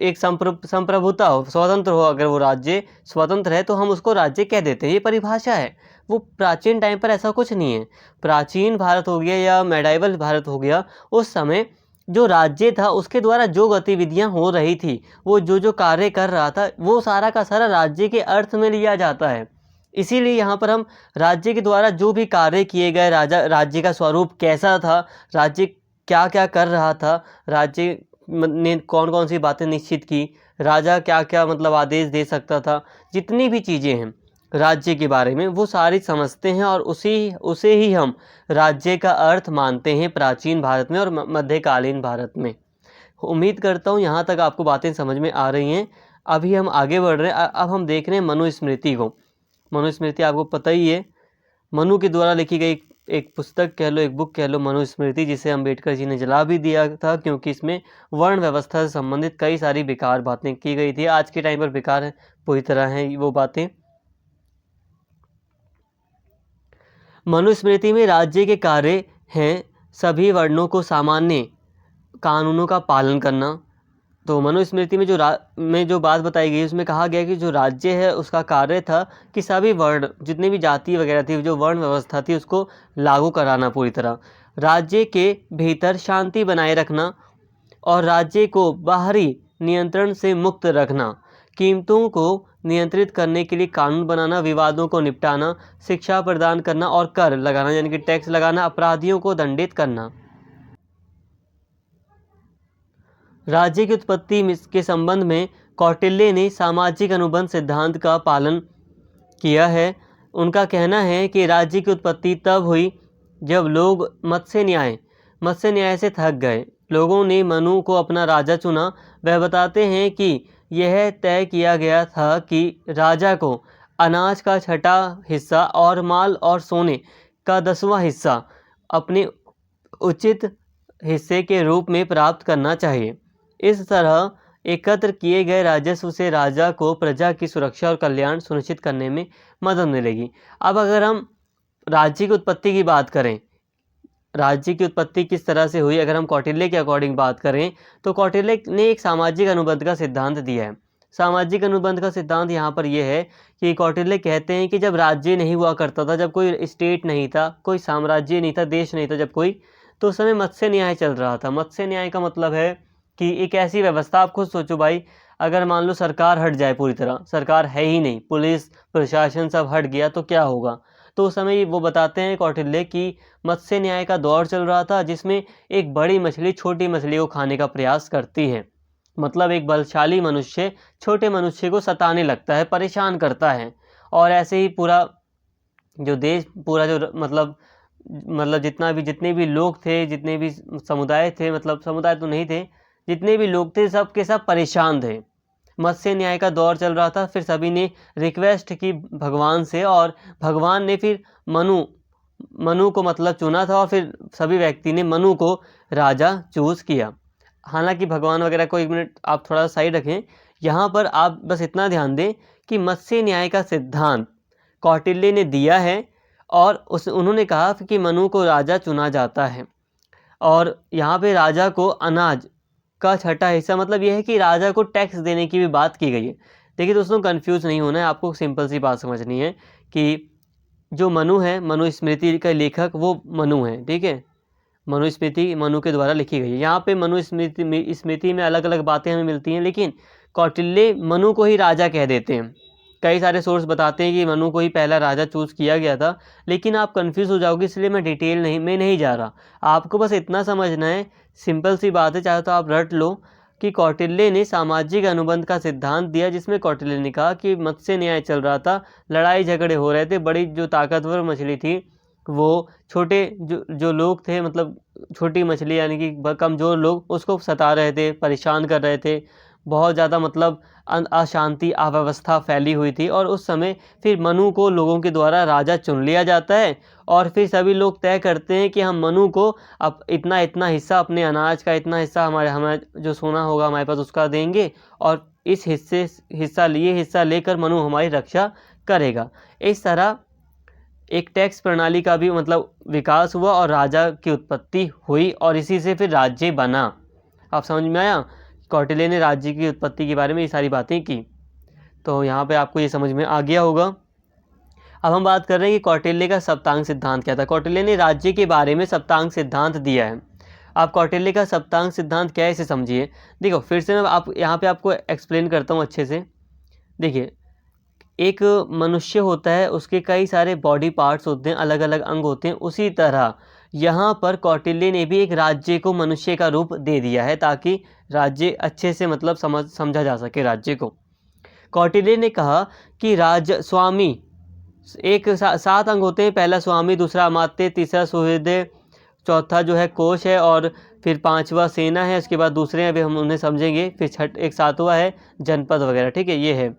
एक संप्रभुता हो, स्वतंत्र हो, अगर वो राज्य स्वतंत्र है तो हम उसको राज्य कह देते हैं। ये परिभाषा है। वो प्राचीन टाइम पर ऐसा कुछ नहीं है। प्राचीन भारत हो गया या मेडाइवल भारत हो गया, उस समय जो राज्य था उसके द्वारा जो गतिविधियां हो रही थी, वो जो कार्य कर रहा था, वो सारा का सारा राज्य के अर्थ में लिया जाता है। इसीलिए यहाँ पर हम राज्य के द्वारा जो भी कार्य किए गए, राज्य का स्वरूप कैसा था, राज्य क्या क्या कर रहा था, राज्य ने कौन कौन सी बातें निश्चित की, राजा क्या क्या मतलब आदेश दे सकता था, जितनी भी चीज़ें हैं राज्य के बारे में, वो सारी समझते हैं और उसे ही हम राज्य का अर्थ मानते हैं प्राचीन भारत में और मध्यकालीन भारत में। उम्मीद करता हूँ यहाँ तक आपको बातें समझ में आ रही हैं। अभी हम आगे बढ़ रहे हैं। अब हम देख रहे हैं मनुस्मृति को। मनुस्मृति आपको पता ही है, मनु के द्वारा लिखी गई एक पुस्तक कह लो, एक बुक कह लो, मनुस्मृति, जिसे अम्बेडकर जी ने जला भी दिया था, क्योंकि इसमें वर्ण व्यवस्था से संबंधित कई सारी बेकार बातें की गई थी। आज के टाइम पर बेकार है, पूरी तरह हैं वो बातें। मनुस्मृति में राज्य के कार्य हैं सभी वर्णों को सामान्य कानूनों का पालन करना। तो मनुस्मृति में जो बात बताई गई, उसमें कहा गया कि जो राज्य है उसका कार्य था कि सभी वर्ण, जितनी भी जाति वगैरह थी, जो वर्ण व्यवस्था थी, उसको लागू कराना पूरी तरह, राज्य के भीतर शांति बनाए रखना और राज्य को बाहरी नियंत्रण से मुक्त रखना, कीमतों को नियंत्रित करने के लिए कानून बनाना, विवादों को निपटाना, शिक्षा प्रदान करना और कर लगाना यानी कि टैक्स लगाना, अपराधियों को दंडित करना। राज्य की उत्पत्ति के संबंध में कौटिल्य ने सामाजिक अनुबंध सिद्धांत का पालन किया है। उनका कहना है कि राज्य की उत्पत्ति तब हुई जब लोग मत्स्य न्याय से थक गए। लोगों ने मनु को अपना राजा चुना। वह बताते हैं कि यह तय किया गया था कि राजा को अनाज का छठा हिस्सा और माल और सोने का 10वां हिस्सा अपने उचित हिस्से के रूप में प्राप्त करना चाहिए। इस तरह एकत्र किए गए राजस्व से राजा को प्रजा की सुरक्षा और कल्याण सुनिश्चित करने में मदद मिलेगी। अब अगर हम राज्य की उत्पत्ति की बात करें, राज्य की उत्पत्ति किस तरह से हुई, अगर हम कौटिल्य के अकॉर्डिंग बात करें, तो कौटिल्य ने एक सामाजिक अनुबंध का सिद्धांत दिया है। सामाजिक अनुबंध का सिद्धांत यहाँ पर यह है कि कौटिल्य कहते हैं कि जब राज्य नहीं हुआ करता था, जब कोई स्टेट नहीं था, कोई साम्राज्य नहीं था, देश नहीं था जब कोई, तो उस समय मत्स्य न्याय चल रहा था। मत्स्य न्याय का मतलब है कि एक ऐसी व्यवस्था, आप खुद सोचो भाई, अगर मान लो सरकार हट जाए, पूरी तरह सरकार है ही नहीं, पुलिस प्रशासन सब हट गया, तो क्या होगा। तो उस समय वो बताते हैं कौटिल्य कि मत्स्य न्याय का दौर चल रहा था, जिसमें एक बड़ी मछली छोटी मछली को खाने का प्रयास करती है। मतलब एक बलशाली मनुष्य छोटे मनुष्य को सताने लगता है, परेशान करता है, और ऐसे ही पूरा जो देश, पूरा जो मतलब मतलब जितने भी लोग थे, जितने भी समुदाय थे, मतलब समुदाय तो नहीं थे, जितने भी लोग थे सब के सब परेशान थे। मत्स्य न्याय का दौर चल रहा था। फिर सभी ने रिक्वेस्ट की भगवान से, और भगवान ने फिर मनु को मतलब चुना था, और फिर सभी व्यक्ति ने मनु को राजा चूज किया। हालांकि भगवान वगैरह को 1 मिनट आप थोड़ा साइड रखें। यहाँ पर आप बस इतना ध्यान दें कि मत्स्य न्याय का सिद्धांत कौटिल्य ने दिया है, और उन्होंने कहा कि मनु को राजा चुना जाता है। और यहाँ पे राजा को अनाज का छठा हिस्सा, मतलब यह है कि राजा को टैक्स देने की भी बात की गई है। देखिए दोस्तों, कंफ्यूज नहीं होना है, आपको सिंपल सी बात समझनी है कि जो मनु है, मनुस्मृति का लेखक वो मनु है, ठीक है। मनुस्मृति मनु के द्वारा लिखी गई है। यहाँ पे मनुस्मृति में अलग अलग बातें हमें मिलती हैं, लेकिन कौटिल्य मनु को ही राजा कह देते हैं। कई सारे सोर्स बताते हैं कि मनु को ही पहला राजा चूज किया गया था, लेकिन आप कंफ्यूज हो जाओगे, इसलिए मैं डिटेल नहीं जा रहा। आपको बस इतना समझना है, सिंपल सी बात है, चाहे तो आप रट लो कि कौटिल्य ने सामाजिक अनुबंध का सिद्धांत दिया, जिसमें कौटिल्य ने कहा कि मत्स्य न्याय चल रहा था, लड़ाई झगड़े हो रहे थे, बड़ी जो ताकतवर मछली थी वो छोटे जो लोग थे, मतलब छोटी मछली यानी कि कमज़ोर लोग, उसको सता रहे थे, परेशान कर रहे थे। बहुत ज़्यादा मतलब अशांति अव्यवस्था फैली हुई थी। और उस समय फिर मनु को लोगों के द्वारा राजा चुन लिया जाता है, और फिर सभी लोग तय करते हैं कि हम मनु को अब इतना इतना हिस्सा, अपने अनाज का इतना हिस्सा, हमारे जो सोना होगा हमारे पास उसका देंगे, और इस हिस्सा लेकर मनु हमारी रक्षा करेगा। इस तरह एक टैक्स प्रणाली का भी मतलब विकास हुआ, और राजा की उत्पत्ति हुई, और इसी से फिर राज्य बना। आप समझ में आया? कौटिल्य ने राज्य की उत्पत्ति के बारे में ये सारी बातें की, तो यहाँ पे आपको ये समझ में आ गया होगा। अब हम बात कर रहे हैं कि कौटिल्य का सप्तांग सिद्धांत क्या था। कौटिल्य ने राज्य के बारे में सप्तांग सिद्धांत दिया है। आप कौटिल्य का सप्तांग सिद्धांत क्या है इसे समझिए। देखो, फिर से मैं यहाँ पे आपको एक्सप्लेन करता हूँ अच्छे से। देखिए, एक मनुष्य होता है, उसके कई सारे बॉडी पार्ट्स होते हैं, अलग अलग अंग होते हैं। उसी तरह यहाँ पर कौटिल्य ने भी एक राज्य को मनुष्य का रूप दे दिया है, ताकि राज्य अच्छे से मतलब समझा जा सके राज्य को। कौटिल्य ने कहा कि स्वामी एक 7 अंग होते हैं। पहला स्वामी, दूसरा अमात्य, तीसरा सुहृदय, चौथा जो है कोश है, और फिर 5वां सेना है। उसके बाद दूसरे हैं, अभी हम उन्हें समझेंगे। फिर एक 7वां है जनपद वगैरह, ठीक है, ये है।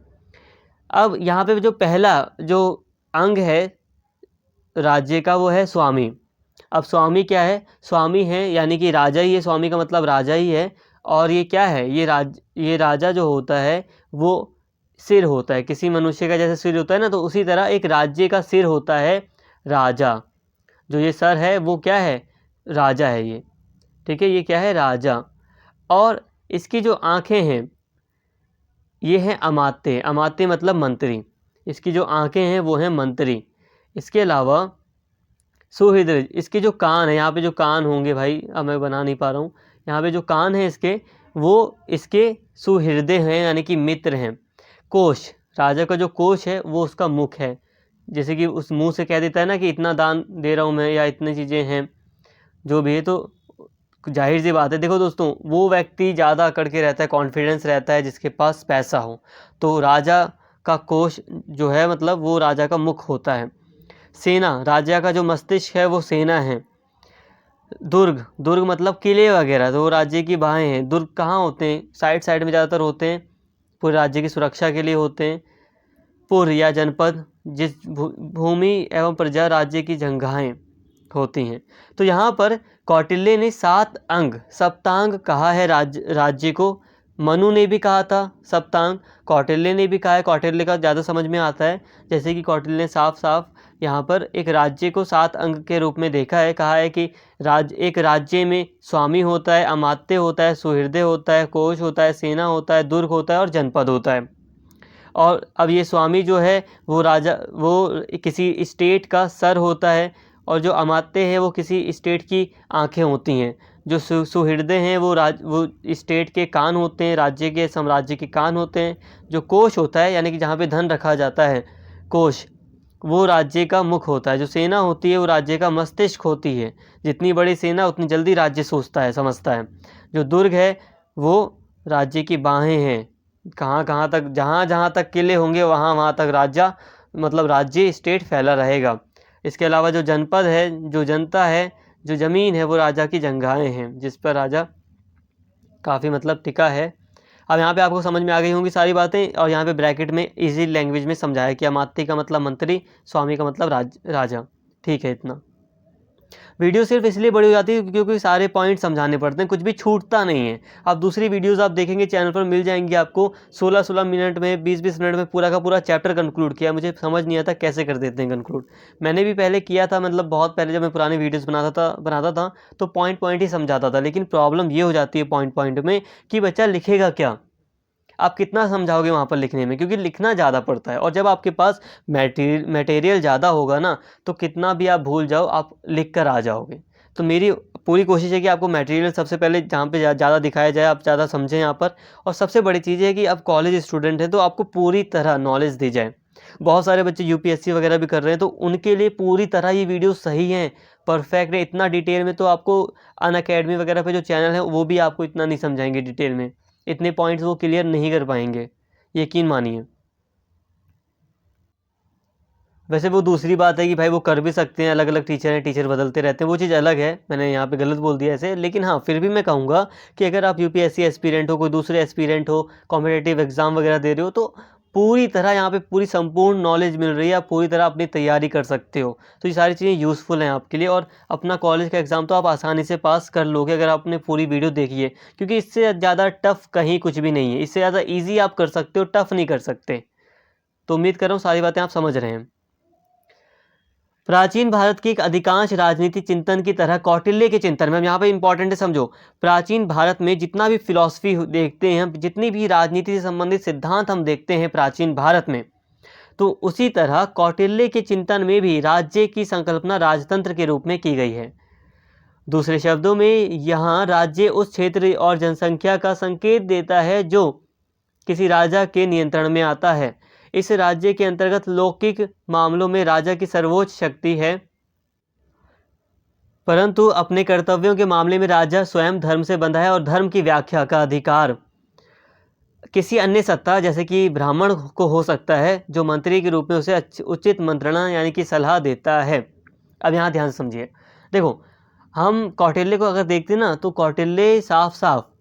अब यहाँ पे जो पहला जो अंग है राज्य का वो है स्वामी। अब स्वामी क्या है? स्वामी है यानी कि राजा ही है। स्वामी का मतलब राजा ही है। और ये क्या है? ये राजा जो होता है वो सिर होता है। किसी मनुष्य का जैसे सिर होता है ना, तो उसी तरह एक राज्य का सिर होता है राजा। जो ये सर है वो क्या है? राजा है ये, ठीक है, ये क्या है? राजा। और इसकी जो आँखें हैं ये हैं अमात्य। अमात्य मतलब मंत्री। इसकी जो आँखें हैं वो हैं मंत्री। इसके अलावा सुहृदय, इसके जो कान है, यहाँ पे जो कान होंगे भाई, अब मैं बना नहीं पा रहा हूँ, यहाँ पे जो कान है इसके, वो इसके सुहृदय हैं यानी कि मित्र हैं। कोश, राजा का जो कोश है वो उसका मुख है। जैसे कि उस मुंह से कह देता है ना कि इतना दान दे रहा हूँ मैं, या इतनी चीज़ें हैं जो भी है, तो जाहिर सी बात है। देखो दोस्तों, वो व्यक्ति ज़्यादा अकड़ के रहता है, कॉन्फिडेंस रहता है जिसके पास पैसा हो। तो राजा का कोश जो है मतलब वो राजा का मुख होता है। सेना, राजा का जो मस्तिष्क है वो सेना है। दुर्ग मतलब किले वगैरह, तो वो राज्य की बाहें हैं। दुर्ग कहाँ होते हैं? साइड में ज़्यादातर होते हैं, पूरे राज्य की सुरक्षा के लिए होते हैं। पुर या जनपद, जिस भूमि एवं प्रजा राज्य की जंगाहें होती हैं। तो यहाँ पर कौटिल्य ने 7 अंग सप्तांग कहा है राज्य को। मनु ने भी कहा था सप्तांग, कौटिल्य ने भी कहा है। कौटिल्य का ज़्यादा समझ में आता है, जैसे कि कौटिल्य ने साफ यहाँ पर एक राज्य को 7 अंग के रूप में देखा है। कहा है कि एक राज्य में स्वामी होता है, अमात्य होता है, सुहृदय होता है, कोश होता है, सेना होता है, दुर्ग होता है और जनपद होता है। और अब ये स्वामी जो है वो किसी स्टेट का सर होता है, और जो अमात्य है वो किसी स्टेट की आंखें होती हैं। जो सुहृदय हैं वो स्टेट के कान होते हैं, राज्य के साम्राज्य के कान होते हैं। जो कोश होता है यानी कि जहाँ पे धन रखा जाता है, कोश, वो राज्य का मुख होता है। जो सेना होती है वो राज्य का मस्तिष्क होती है। जितनी बड़ी सेना उतनी जल्दी राज्य सोचता है, समझता है। जो दुर्ग है वो राज्य की बाहें हैं, कहाँ तक, जहाँ तक किले होंगे वहाँ तक राज्य स्टेट फैला रहेगा। इसके अलावा जो जनपद है, जो जनता है, जो ज़मीन है, वो राजा की जंगाहें हैं, जिस पर राजा काफ़ी मतलब टिका है। अब यहाँ पे आपको समझ में आ गई होंगी सारी बातें, और यहाँ पे ब्रैकेट में इजी लैंग्वेज में समझाया कि अमात्य का मतलब मंत्री, स्वामी का मतलब राजा। ठीक है, इतना। वीडियो सिर्फ इसलिए बड़ी हो जाती है क्योंकि सारे पॉइंट समझाने पड़ते हैं, कुछ भी छूटता नहीं है। आप दूसरी वीडियोस आप देखेंगे चैनल पर मिल जाएंगी आपको, 16-16 मिनट में, 20-20 मिनट में पूरा का पूरा चैप्टर कंक्लूड किया। मुझे समझ नहीं आता कैसे कर देते हैं कंक्लूड। मैंने भी पहले किया था, मतलब बहुत पहले जब मैं पुराने वीडियोज़ बनाता था तो पॉइंट पॉइंट ही समझाता था। लेकिन प्रॉब्लम ये हो जाती है पॉइंट पॉइंट में कि बच्चा लिखेगा क्या, आप कितना समझाओगे वहाँ पर लिखने में, क्योंकि लिखना ज़्यादा पड़ता है। और जब आपके पास मटेरियल ज़्यादा होगा ना, तो कितना भी आप भूल जाओ, आप लिख कर आ जाओगे। तो मेरी पूरी कोशिश है कि आपको मटेरियल सबसे पहले जहाँ पे ज़्यादा दिखाया जाए, आप ज़्यादा समझें यहाँ पर। और सबसे बड़ी चीज़ है कि आप कॉलेज स्टूडेंट हैं तो आपको पूरी तरह नॉलेज दी जाए। बहुत सारे बच्चे यूपीएससी वगैरह भी कर रहे हैं, तो उनके लिए पूरी तरह ये वीडियो सही है, परफेक्ट है। इतना डिटेल में तो आपको अनअकैडमी वगैरह पे जो चैनल है वो भी आपको इतना नहीं समझाएंगे डिटेल में, इतने पॉइंट्स वो क्लियर नहीं कर पाएंगे, यकीन मानिए। वैसे वो दूसरी बात है कि भाई वो कर भी सकते हैं, अलग अलग टीचर हैं, टीचर बदलते रहते हैं, वो चीज़ अलग है, मैंने यहाँ पे गलत बोल दिया ऐसे। लेकिन हाँ, फिर भी मैं कहूँगा कि अगर आप यूपीएससी एस्पिरेंट हो, कोई दूसरे एस्पिरेंट हो, कॉम्पिटिटिव एग्ज़ाम वगैरह दे रहे हो, तो पूरी तरह यहाँ पे पूरी संपूर्ण नॉलेज मिल रही है, आप पूरी तरह अपनी तैयारी कर सकते हो। तो ये सारी चीज़ें यूज़फुल हैं आपके लिए, और अपना कॉलेज का एग्ज़ाम तो आप आसानी से पास कर लोगे अगर आपने पूरी वीडियो देखी है, क्योंकि इससे ज़्यादा टफ़ कहीं कुछ भी नहीं है। इससे ज़्यादा ईजी आप कर सकते हो, टफ़ नहीं कर सकते। तो उम्मीद कर रहा हूँ सारी बातें आप समझ रहे हैं। प्राचीन भारत की एक अधिकांश राजनीति चिंतन की तरह कौटिल्य के चिंतन में, यहाँ पे इंपॉर्टेंट है, समझो। प्राचीन भारत में जितना भी फिलॉसफी देखते हैं हम, जितनी भी राजनीति से संबंधित सिद्धांत हम देखते हैं प्राचीन भारत में, तो उसी तरह कौटिल्य के चिंतन में भी राज्य की संकल्पना राजतंत्र के रूप में की गई है। दूसरे शब्दों में, यहाँ राज्य उस क्षेत्र और जनसंख्या का संकेत देता है जो किसी राजा के नियंत्रण में आता है। इस राज्य के अंतर्गत लौकिक मामलों में राजा की सर्वोच्च शक्ति है, परंतु अपने कर्तव्यों के मामले में राजा स्वयं धर्म से बंधा है, और धर्म की व्याख्या का अधिकार किसी अन्य सत्ता जैसे कि ब्राह्मण को हो सकता है, जो मंत्री के रूप में उसे उचित मंत्रणा यानी कि सलाह देता है। अब यहाँ ध्यान से समझिए, देखो, हम कौटिल्य को अगर देखते हैं ना, तो कौटिल्य साफ साफ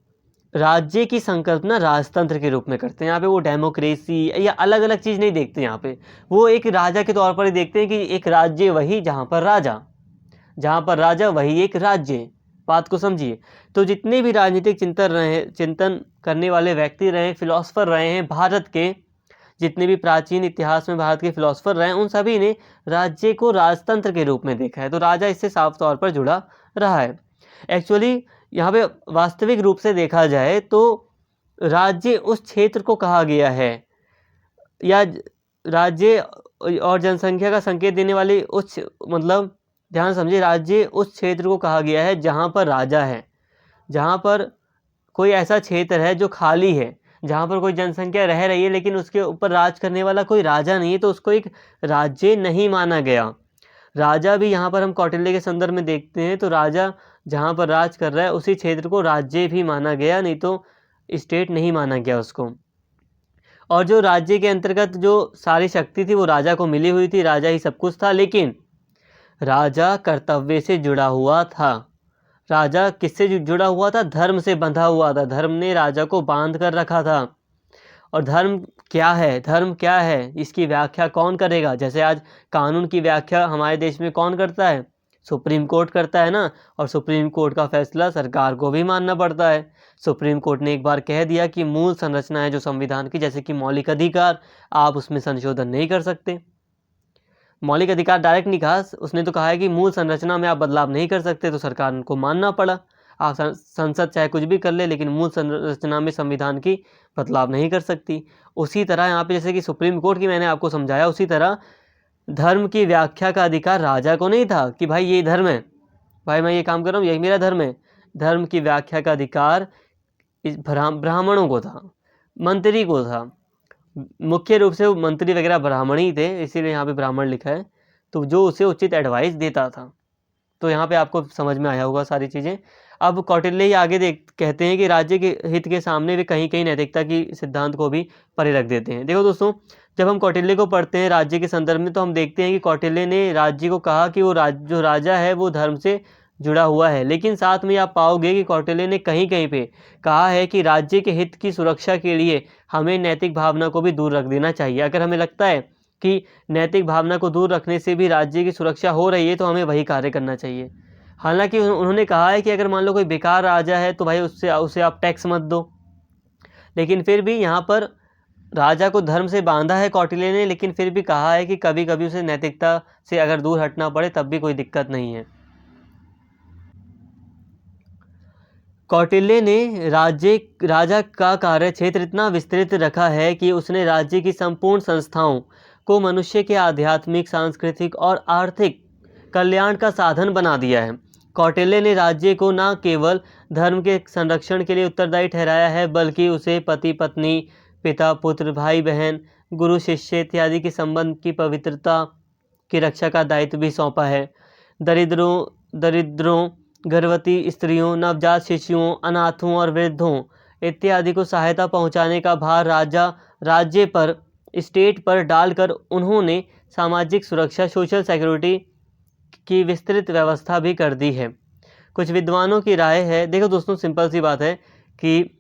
राज्य की संकल्पना राजतंत्र के रूप में करते हैं। यहाँ पे वो डेमोक्रेसी या अलग अलग चीज़ नहीं देखते, यहाँ पे वो एक राजा के तौर पर ही देखते हैं कि एक राज्य वही जहाँ पर राजा वही एक राज्य। बात को समझिए। तो जितने भी राजनीतिक चिंतन करने वाले व्यक्ति रहे, फिलोसफर रहे हैं भारत के, जितने भी प्राचीन इतिहास में भारत के फिलोसफर रहे हैं, उन सभी ने राज्य को राजतंत्र के रूप में देखा है। तो राजा इससे साफ तौर पर जुड़ा रहा है। एक्चुअली यहाँ पे वास्तविक रूप से देखा जाए तो राज्य उस क्षेत्र को कहा गया है, या राज्य और जनसंख्या का संकेत देने वाली उस, मतलब ध्यान समझिए, राज्य उस क्षेत्र को कहा गया है जहाँ पर राजा है। जहाँ पर कोई ऐसा क्षेत्र है जो खाली है, जहाँ पर कोई जनसंख्या रह रही है लेकिन उसके ऊपर राज करने वाला कोई राजा नहीं है, तो उसको एक राज्य नहीं माना गया। राजा भी यहाँ पर हम कौटिल्य के संदर्भ में देखते हैं, तो राजा जहाँ पर राज कर रहा है उसी क्षेत्र को राज्य भी माना गया, नहीं तो स्टेट नहीं माना गया उसको। और जो राज्य के अंतर्गत जो सारी शक्ति थी वो राजा को मिली हुई थी, राजा ही सब कुछ था। लेकिन राजा कर्तव्य से जुड़ा हुआ था। राजा किससे जुड़ा हुआ था? धर्म से बंधा हुआ था। धर्म ने राजा को बांध कर रखा था। और धर्म क्या है? धर्म क्या है इसकी व्याख्या कौन करेगा? जैसे आज कानून की व्याख्या हमारे देश में कौन करता है? सुप्रीम कोर्ट करता है ना। और सुप्रीम कोर्ट का फैसला सरकार को भी मानना पड़ता है। सुप्रीम कोर्ट ने एक बार कह दिया कि मूल संरचना है जो संविधान की, जैसे कि मौलिक अधिकार, आप उसमें संशोधन नहीं कर सकते। मौलिक अधिकार डायरेक्ट नहीं कहा, उसने तो कहा है कि मूल संरचना में आप बदलाव नहीं कर सकते, तो सरकार को मानना पड़ा। आप संसद चाहे कुछ भी कर ले, लेकिन मूल संरचना में संविधान की बदलाव नहीं कर सकती। उसी तरह यहाँ पे जैसे कि सुप्रीम कोर्ट की मैंने आपको समझाया, उसी तरह धर्म की व्याख्या का अधिकार राजा को नहीं था कि भाई ये धर्म है, भाई मैं ये काम कर रहा हूँ, यही मेरा धर्म है। धर्म की व्याख्या का अधिकार इस ब्राह्मणों को था, मंत्री को था। मुख्य रूप से वो मंत्री वगैरह ब्राह्मण ही थे, इसीलिए यहाँ पे ब्राह्मण लिखा है। तो जो उसे उचित एडवाइस देता था। तो यहाँ पे आपको समझ में आया होगा सारी चीज़ें। अब कौटिल्य ही आगे देख कहते हैं कि राज्य के हित के सामने वे कहीं कहीं नैतिकता की सिद्धांत को भी परे रख देते हैं। देखो दोस्तों, जब हम कौटिल्य को पढ़ते हैं राज्य के संदर्भ में, तो हम देखते हैं कि कौटिल्य ने राज्य को कहा कि वो जो राजा है वो धर्म से जुड़ा हुआ है, लेकिन साथ में आप पाओगे कि कौटिल्य ने कहीं कहीं पे कहा है कि राज्य के हित की सुरक्षा के लिए हमें नैतिक भावना को भी दूर रख देना चाहिए। अगर हमें लगता है कि नैतिक भावना को दूर रखने से भी राज्य की सुरक्षा हो रही है, तो हमें वही कार्य करना चाहिए। हालांकि उन्होंने कहा है कि अगर मान लो कोई बेकार राजा है तो भाई उसे आप टैक्स मत दो, लेकिन फिर भी यहाँ पर राजा को धर्म से बांधा है कौटिल्य ने, लेकिन फिर भी कहा है कि कभी कभी उसे नैतिकता से अगर दूर हटना पड़े तब भी कोई दिक्कत नहीं है। कौटिल्य ने राजा का कार्य क्षेत्र इतना विस्तृत रखा है कि उसने राज्य की संपूर्ण संस्थाओं को मनुष्य के आध्यात्मिक, सांस्कृतिक और आर्थिक कल्याण का साधन बना दिया है। कौटिल्य ने राज्य को न केवल धर्म के संरक्षण के लिए उत्तरदायी ठहराया है, बल्कि उसे पति पत्नी, पिता पुत्र, भाई बहन, गुरु शिष्य इत्यादि के संबंध की पवित्रता की रक्षा का दायित्व भी सौंपा है। दरिद्रों, गर्भवती स्त्रियों, नवजात शिशुओं, अनाथों और वृद्धों इत्यादि को सहायता पहुंचाने का भार राज्य पर, स्टेट पर डालकर उन्होंने सामाजिक सुरक्षा, सोशल सिक्योरिटी की विस्तृत व्यवस्था भी कर दी है। कुछ विद्वानों की राय है, देखो दोस्तों सिंपल सी बात है कि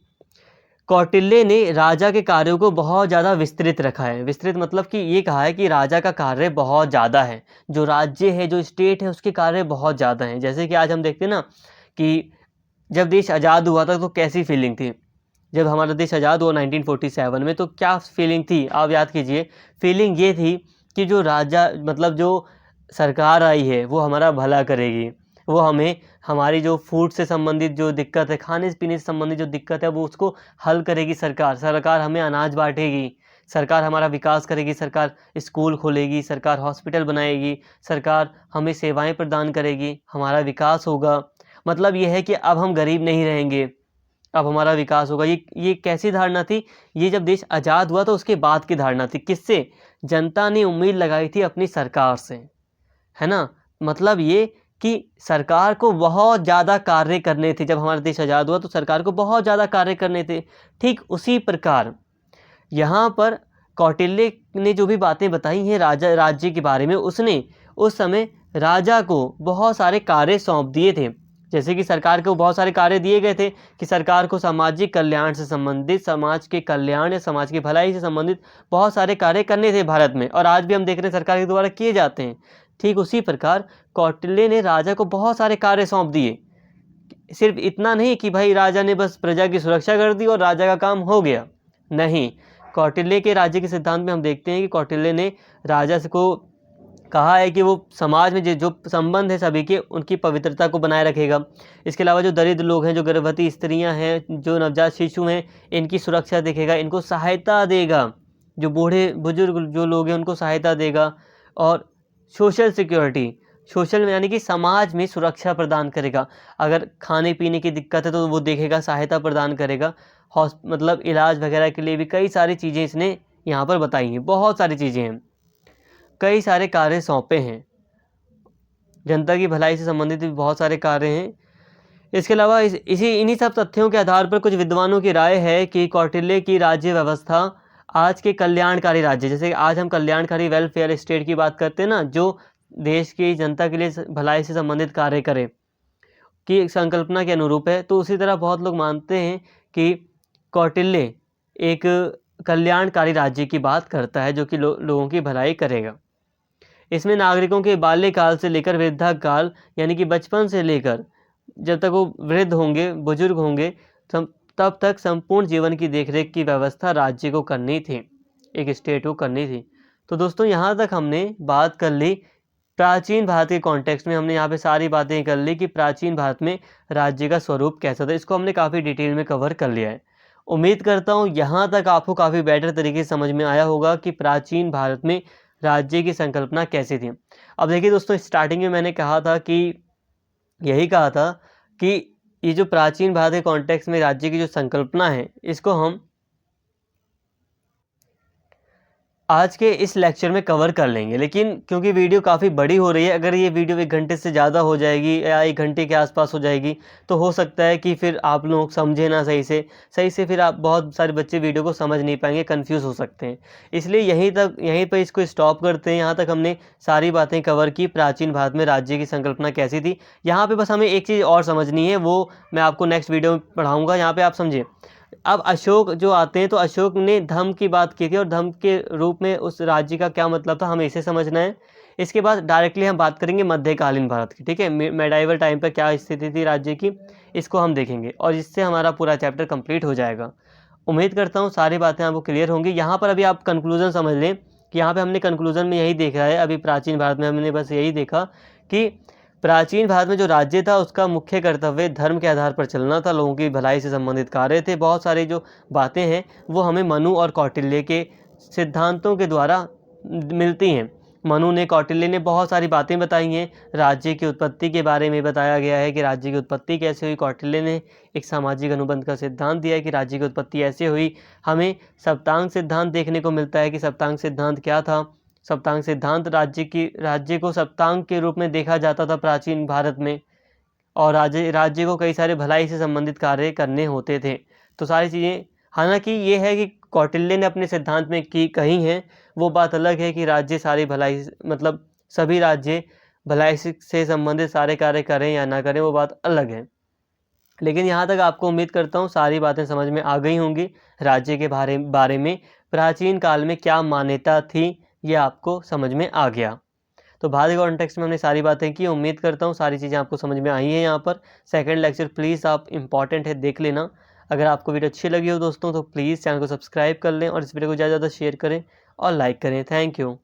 कौटिल्य ने राजा के कार्यों को बहुत ज़्यादा विस्तृत रखा है। विस्तृत मतलब कि ये कहा है कि राजा का कार्य बहुत ज़्यादा है, जो राज्य है, जो स्टेट है, उसके कार्य बहुत ज़्यादा हैं। जैसे कि आज हम देखते हैं ना कि जब देश आज़ाद हुआ था तो कैसी फीलिंग थी। जब हमारा देश आज़ाद हुआ 1947 में, तो क्या फीलिंग थी आप याद कीजिए। फीलिंग ये थी कि जो राजा मतलब जो सरकार आई है वो हमारा भला करेगी, वो हमें हमारी जो फूड से संबंधित जो दिक्कत है, खाने पीने से संबंधित जो दिक्कत है, वो उसको हल करेगी सरकार हमें अनाज बांटेगी, सरकार हमारा विकास करेगी, सरकार स्कूल खोलेगी, सरकार हॉस्पिटल बनाएगी, सरकार हमें सेवाएं प्रदान करेगी, हमारा विकास होगा। मतलब ये है कि अब हम गरीब नहीं रहेंगे, अब हमारा विकास होगा। ये कैसी धारणा थी? ये जब देश आज़ाद हुआ तो उसके बाद की धारणा थी। किससे? जनता ने उम्मीद लगाई थी अपनी सरकार से, है ना। मतलब ये कि सरकार को बहुत ज़्यादा कार्य करने थे। जब हमारा देश आज़ाद हुआ तो सरकार को बहुत ज़्यादा कार्य करने थे। ठीक उसी प्रकार यहाँ पर कौटिल्य ने जो भी बातें बताई हैं राज्य के बारे में, उसने उस समय राजा को बहुत सारे कार्य सौंप दिए थे। जैसे कि सरकार को बहुत सारे कार्य दिए गए थे कि सरकार को सामाजिक कल्याण से संबंधित, समाज के कल्याण या समाज की भलाई से संबंधित बहुत सारे कार्य करने थे भारत में, और आज भी हम देख रहे हैं सरकार के द्वारा किए जाते हैं। ठीक उसी प्रकार कौटिल्य ने राजा को बहुत सारे कार्य सौंप दिए। सिर्फ इतना नहीं कि भाई राजा ने बस प्रजा की सुरक्षा कर दी और राजा का काम हो गया, नहीं। कौटिल्य के राज्य के सिद्धांत में हम देखते हैं कि कौटिल्य ने राजा को कहा है कि वो समाज में जो संबंध है सभी के, उनकी पवित्रता को बनाए रखेगा। इसके अलावा जो दरिद्र लोग हैं, जो गर्भवती स्त्रियां हैं, जो नवजात शिशु हैं, इनकी सुरक्षा देखेगा, इनको सहायता देगा। जो बूढ़े बुजुर्ग जो लोग हैं उनको सहायता देगा। और सोशल सिक्योरिटी, सोशल यानी कि समाज में सुरक्षा प्रदान करेगा। अगर खाने पीने की दिक्कत है तो वो देखेगा, सहायता प्रदान करेगा। मतलब इलाज वगैरह के लिए भी कई सारी चीज़ें इसने यहाँ पर बताई हैं, बहुत सारी चीज़ें हैं, कई सारे कार्य सौंपे हैं। जनता की भलाई से संबंधित भी बहुत सारे कार्य हैं। इसके अलावा इन्हीं सब तथ्यों के आधार पर कुछ विद्वानों की राय है कि कौटिल्य की राज्य व्यवस्था आज के कल्याणकारी राज्य, जैसे आज हम कल्याणकारी वेलफेयर स्टेट की बात करते हैं ना, जो देश की जनता के लिए भलाई से संबंधित कार्य करे, की संकल्पना के अनुरूप है। तो उसी तरह बहुत लोग मानते हैं कि कौटिल्य एक कल्याणकारी राज्य की बात करता है, जो कि लोगों की भलाई करेगा। इसमें नागरिकों के बाल्यकाल से लेकर वृद्धा काल, यानी कि बचपन से लेकर जब तक वो वृद्ध होंगे, बुजुर्ग होंगे, तब तक संपूर्ण जीवन की देखरेख की व्यवस्था राज्य को करनी थी, एक स्टेट को करनी थी। तो दोस्तों यहाँ तक हमने बात कर ली प्राचीन भारत के कॉन्टेक्स्ट में। हमने यहाँ पे सारी बातें कर ली कि प्राचीन भारत में राज्य का स्वरूप कैसा था। इसको हमने काफ़ी डिटेल में कवर कर लिया है। उम्मीद करता हूँ यहाँ तक आपको काफ़ी बेटर तरीके से समझ में आया होगा कि प्राचीन भारत में राज्य की संकल्पना कैसी थी। अब देखिए दोस्तों, स्टार्टिंग में मैंने कहा था कि यही कहा था कि ये जो प्राचीन भारत के कॉन्टेक्स्ट में राज्य की जो संकल्पना है, इसको हम आज के इस लेक्चर में कवर कर लेंगे, लेकिन क्योंकि वीडियो काफ़ी बड़ी हो रही है, अगर ये वीडियो 1 घंटे से ज़्यादा हो जाएगी या 1 घंटे के आसपास हो जाएगी तो हो सकता है कि फिर आप लोग समझे ना सही से फिर आप बहुत सारे बच्चे वीडियो को समझ नहीं पाएंगे, कंफ्यूज हो सकते हैं। इसलिए यहीं पर इसको स्टॉप करते हैं। यहाँ तक हमने सारी बातें कवर की, प्राचीन भारत में राज्य की संकल्पना कैसी थी। यहाँ पर बस हमें एक चीज़ और समझनी है, वो मैं आपको नेक्स्ट वीडियो में पढ़ाऊँगा। यहाँ पर आप समझिए, अब अशोक जो आते हैं तो अशोक ने धर्म की बात की थी और धर्म के रूप में उस राज्य का क्या मतलब था, हमें इसे समझना है। इसके बाद डायरेक्टली हम बात करेंगे मध्यकालीन भारत की, ठीक है, मेडाइवल टाइम पर क्या स्थिति थी राज्य की, इसको हम देखेंगे और इससे हमारा पूरा चैप्टर कंप्लीट हो जाएगा। उम्मीद करता हूँ सारी बातें आपको क्लियर होंगी। यहाँ पर अभी आप कंक्लूजन समझ लें कि यहाँ पर हमने कंक्लूजन में यही देखा है, अभी प्राचीन भारत में हमने बस यही देखा कि प्राचीन भारत में जो राज्य था उसका मुख्य कर्तव्य धर्म के आधार पर चलना था, लोगों की भलाई से संबंधित कार्य थे। बहुत सारी जो बातें हैं वो हमें मनु और कौटिल्य के सिद्धांतों के द्वारा मिलती हैं। मनु ने, कौटिल्य ने बहुत सारी बातें बताई हैं। राज्य की उत्पत्ति के बारे में बताया गया है कि राज्य की उत्पत्ति कैसे हुई। कौटिल्य ने एक सामाजिक अनुबंध का सिद्धांत दिया है कि राज्य की उत्पत्ति ऐसे हुई। हमें सप्तांग सिद्धांत देखने को मिलता है कि सप्तांग सिद्धांत क्या था। सप्तांग सिद्धांत राज्य को सप्तांग के रूप में देखा जाता था प्राचीन भारत में, और राज्य को कई सारे भलाई से संबंधित कार्य करने होते थे। तो सारी चीज़ें, हालांकि ये है कि कौटिल्य ने अपने सिद्धांत में कही हैं, वो बात अलग है कि राज्य सारी भलाई, मतलब सभी राज्य भलाई से संबंधित सारे कार्य करें या ना करें, वो बात अलग है। लेकिन यहाँ तक आपको उम्मीद करता हूँ सारी बातें समझ में आ गई होंगी। राज्य के बारे में प्राचीन काल में क्या मान्यता थी, ये आपको समझ में आ गया। तो भारत कॉन्टेक्स्ट में हमने सारी बातें की। उम्मीद करता हूँ सारी चीज़ें आपको समझ में आई हैं। यहाँ पर सेकंड लेक्चर प्लीज़ आप इंपॉर्टेंट है, देख लेना। अगर आपको वीडियो अच्छी लगी हो दोस्तों तो प्लीज़ चैनल को सब्सक्राइब कर लें और इस वीडियो को ज़्यादा से ज़्यादा शेयर करें और लाइक करें। Thank you.